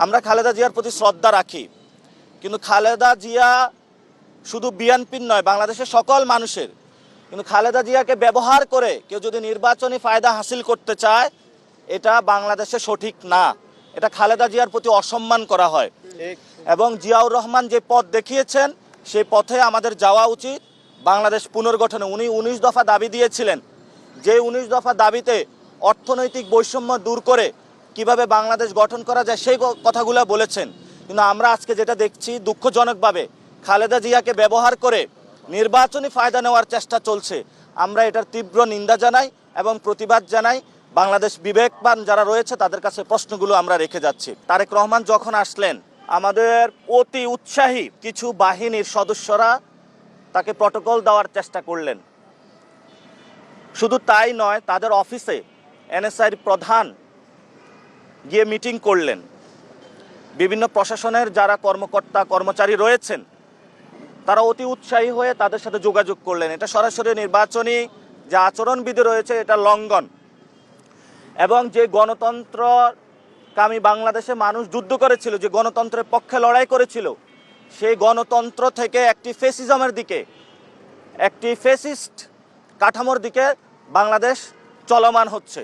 আমরা খালেদা জিয়ার প্রতি শ্রদ্ধা রাখি, কিন্তু খালেদা জিয়া শুধু বিএনপির নয়, বাংলাদেশের সকল মানুষের। কিন্তু খালেদা জিয়াকে ব্যবহার করে কেউ যদি নির্বাচনী ফায়দা হাসিল করতে চায়, এটা বাংলাদেশে সঠিক না। এটা খালেদা জিয়ার প্রতি অসম্মান করা হয়। এবং জিয়াউর রহমান যে পথ দেখিয়েছেন, সেই পথে আমাদের যাওয়া উচিত। বাংলাদেশ পুনর্গঠনে উনি 19 দফা দাবি দিয়েছিলেন, যে 19 দফা দাবিতে অর্থনৈতিক বৈষম্য দূর করে কিভাবে বাংলাদেশ গঠন করা যায় সেই কথাগুলো বলেছেন। কিন্তু আমরা আজকে যেটা দেখছি, দুঃখজনকভাবে খালেদা জিয়াকে ব্যবহার করে নির্বাচনী ফায়দা নেওয়ার চেষ্টা চলছে। আমরা এটার তীব্র নিন্দা জানাই এবং প্রতিবাদ জানাই। বাংলাদেশ বিবেকবান যারা রয়েছে তাদের কাছে প্রশ্নগুলো আমরা রেখে যাচ্ছি। তারেক রহমান যখন আসলেন, আমাদের অতি উৎসাহী কিছু বাহিনীর সদস্যরা তাকে প্রটোকল দেওয়ার চেষ্টা করলেন। শুধু তাই নয়, তাদের অফিসে এনএসআইর প্রধান গিয়ে মিটিং করলেন। বিভিন্ন প্রশাসনের যারা কর্মকর্তা কর্মচারী রয়েছেন তারা অতি উৎসাহী হয়ে তাদের সাথে যোগাযোগ করলেন। এটা সরাসরি নির্বাচনী যে আচরণবিধি রয়েছে এটা লঙ্ঘন। এবং যে গণতন্ত্রকামী বাংলাদেশে মানুষ যুদ্ধ করেছিল, যে গণতন্ত্রের পক্ষে লড়াই করেছিল, সেই গণতন্ত্র থেকে একটি ফেসিজমের দিকে, একটি ফেসিস্ট কাঠামোর দিকে বাংলাদেশ চলমান হচ্ছে।